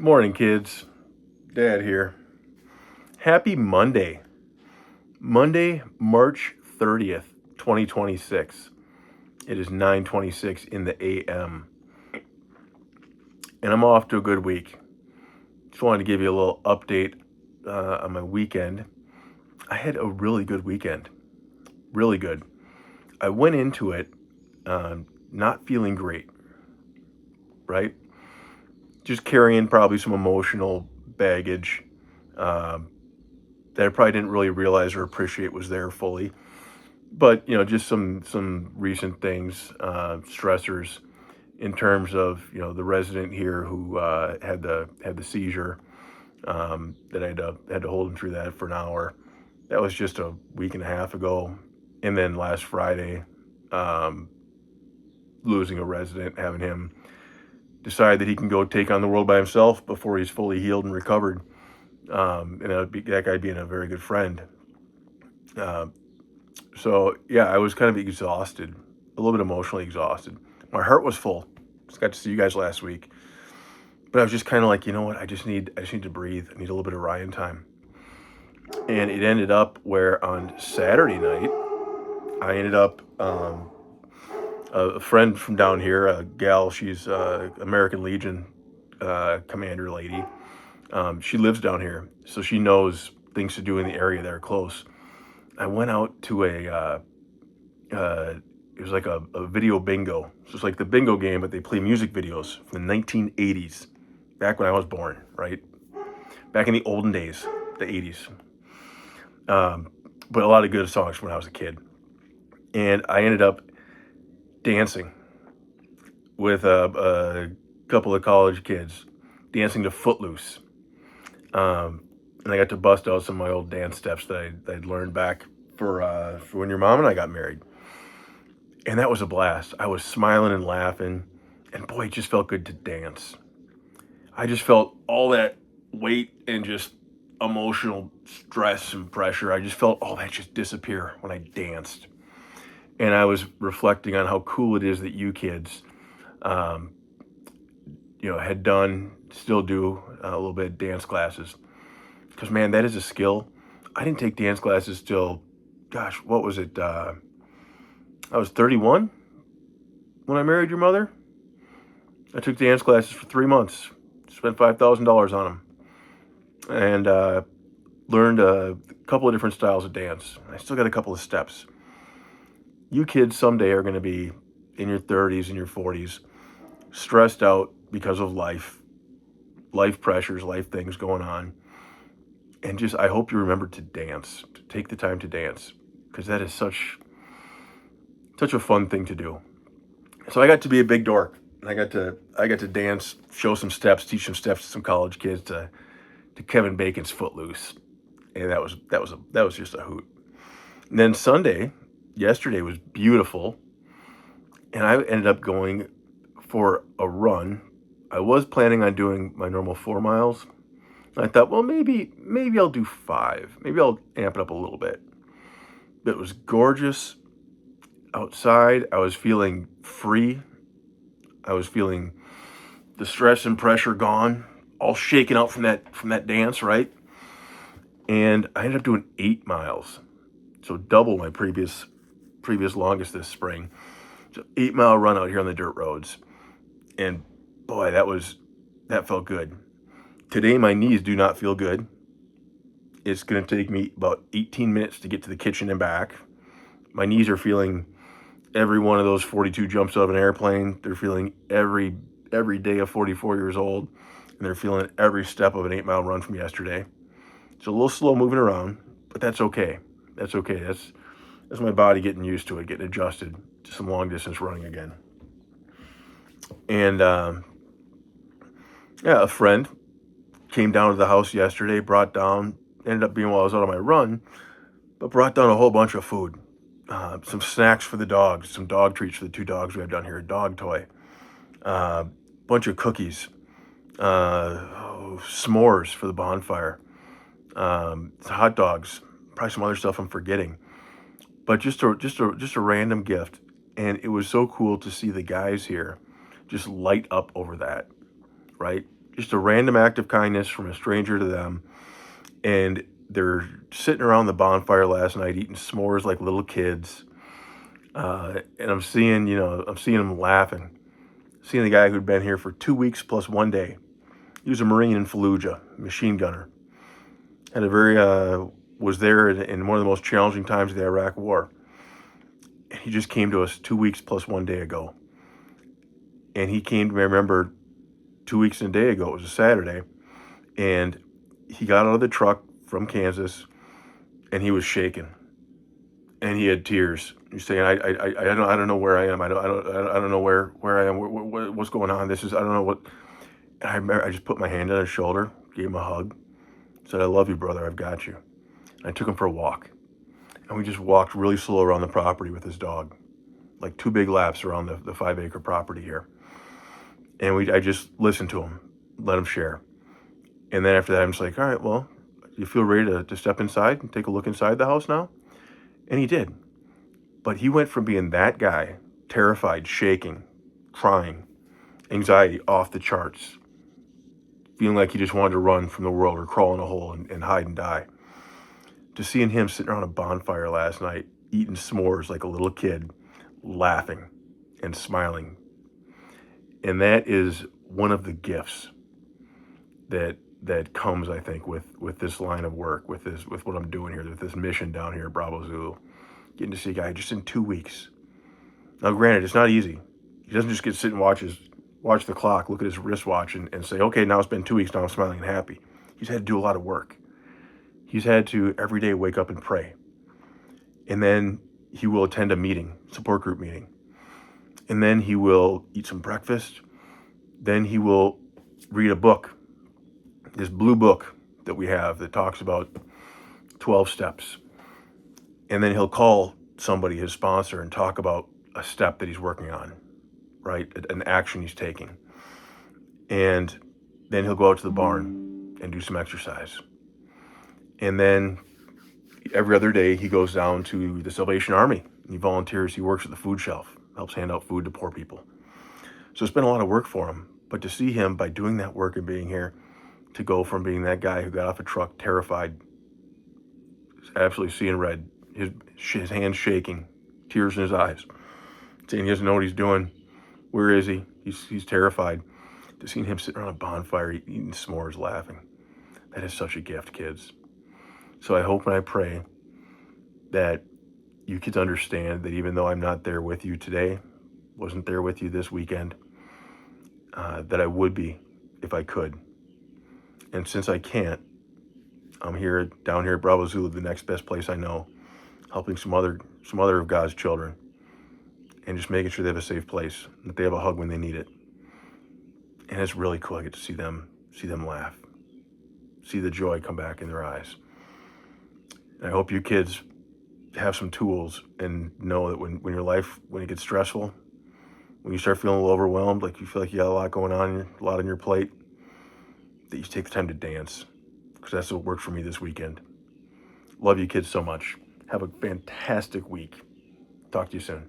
Morning, kids. Dad here. Happy Monday. Monday, March 30th, 2026. It is 9:26 in the AM. And I'm off to a good week. Just wanted to give you a little update on my weekend. I had a really good weekend. Really good. I went into it not feeling great, right? Just carrying probably some emotional baggage that I probably didn't really realize or appreciate was there fully. But just some recent things, stressors in terms of the resident here who had the seizure. That I had to hold him through that for an hour. That was just a week and a half ago, and then last Friday, um, losing a resident, having him decide that he can go take on the world by himself before he's fully healed and recovered. And that guy being a very good friend. Uh, so yeah, I was kind of exhausted, a little bit emotionally exhausted. My heart was full. Just got to see you guys last week, but I was just kind of like, you know what? I just need to breathe. I need a little bit of Ryan time. And it ended up where on Saturday night, I ended up a friend from down here, a gal. She's American Legion commander lady. She lives down here, so she knows things to do in the area that are close. I went out to it was like a video bingo. So it's like the bingo game, but they play music videos from the 1980s, back when I was born, right? Back in the olden days, the 80s. But a lot of good songs from when I was a kid. And I ended up dancing with a couple of college kids, dancing to Footloose. And I got to bust out some of my old dance steps that I'd learned back for when your mom and I got married. And that was a blast. I was smiling and laughing, and boy, it just felt good to dance. I just felt all that weight and just emotional stress and pressure. I just felt all that just disappear when I danced. And I was reflecting on how cool it is that you kids, um, had done, still do a little bit of dance classes. Because man, that is a skill. I didn't take dance classes till, gosh, what was it? I was 31 when I married your mother. I took dance classes for 3 months, spent $5,000 on them, and learned a couple of different styles of dance. I still got a couple of steps. You kids someday are going to be in your 30s and your 40s, stressed out because of life pressures, life things going on. And just, I hope you remember to dance, to take the time to dance, because that is such a fun thing to do. So I got to be a big dork. I got to dance, show some steps, teach some steps to some college kids to Kevin Bacon's Footloose, and that was just a hoot. And then yesterday was beautiful, and I ended up going for a run. I was planning on doing my normal 4 miles. I thought, well, maybe I'll do 5. Maybe I'll amp it up a little bit. But it was gorgeous outside. I was feeling free. I was feeling the stress and pressure gone, all shaken out from that dance, right? And I ended up doing 8 miles, so double my previous longest this spring. So 8 mile run out here on the dirt roads, and boy, that felt good. Today, my knees do not feel good. It's going to take me about 18 minutes to get to the kitchen and back. My knees are feeling every one of those 42 jumps out of an airplane. They're feeling every day of 44 years old, and they're feeling every step of an 8 mile run from yesterday. It's a little slow moving around, but that's okay. That's okay. That's my body getting used to it, getting adjusted to some long distance running again. And yeah, a friend came down to the house yesterday, ended up being while I was out on my run, but brought down a whole bunch of food. Some snacks for the dogs, some dog treats for the 2 dogs we have down here, a dog toy, bunch of cookies, s'mores for the bonfire, hot dogs, probably some other stuff I'm forgetting, but just a random gift. And it was so cool to see the guys here just light up over that, right? just a random act of kindness from a stranger to them. And they're sitting around the bonfire last night eating s'mores like little kids. And I'm seeing them laughing. Seeing the guy who'd been here for 2 weeks plus one day. He was a Marine in Fallujah, machine gunner. Had a very, was there in one of the most challenging times of the Iraq War. And he just came to us 2 weeks plus one day ago. And he came to me, I remember 2 weeks and a day ago, it was a Saturday. And he got out of the truck from Kansas and he was shaking. And he had tears. He's saying, I don't know where I am. I don't know where I am. What's going on? I don't know what. And I remember I just put my hand on his shoulder, gave him a hug, said, I love you, brother. I've got you. And I took him for a walk. And we just walked really slow around the property with his dog, like 2 big laps around the 5-acre property here. And I just listened to him, let him share. And then after that, I'm just like, all right, well, you feel ready to step inside and take a look inside the house now? And he did. But he went from being that guy, terrified, shaking, crying, anxiety off the charts, feeling like he just wanted to run from the world or crawl in a hole and hide and die, to seeing him sitting around a bonfire last night, eating s'mores like a little kid, laughing and smiling. And that is one of the gifts that comes, I think, with this line of work, with what I'm doing here, with this mission down here at Bravo Zulu, getting to see a guy just in 2 weeks. Now, granted, it's not easy. He doesn't just get to sit and watch the clock, look at his wristwatch, and say, okay, now it's been 2 weeks, now I'm smiling and happy. He's had to do a lot of work. He's had to every day wake up and pray. And then he will attend a meeting, support group meeting. And then he will eat some breakfast. Then he will read a book, this blue book that we have that talks about 12 steps. And then he'll call somebody, his sponsor, and talk about a step that he's working on, right? An action he's taking. And then he'll go out to the barn and do some exercise. And then every other day he goes down to the Salvation Army. He volunteers, he works at the food shelf, helps hand out food to poor people. So it's been a lot of work for him. But to see him, by doing that work and being here, to go from being that guy who got off a truck terrified, absolutely seeing red, his hands shaking, tears in his eyes, saying he doesn't know what he's doing. Where is he? He's terrified. To seeing him sitting around a bonfire eating s'mores, laughing. That is such a gift, kids. So I hope and I pray that you kids understand that even though I'm not there with you today, wasn't there with you this weekend, that I would be if I could. And since I can't, I'm down here at Bravo Zulu, the next best place I know, helping some other of God's children, and just making sure they have a safe place, that they have a hug when they need it. And it's really cool. I get to see them laugh, see the joy come back in their eyes. And I hope you kids have some tools and know that when your life, when it gets stressful, when you start feeling a little overwhelmed, like you feel like you got a lot going on, a lot on your plate, that you take the time to dance, because that's what worked for me this weekend. Love you kids so much. Have a fantastic week. Talk to you soon.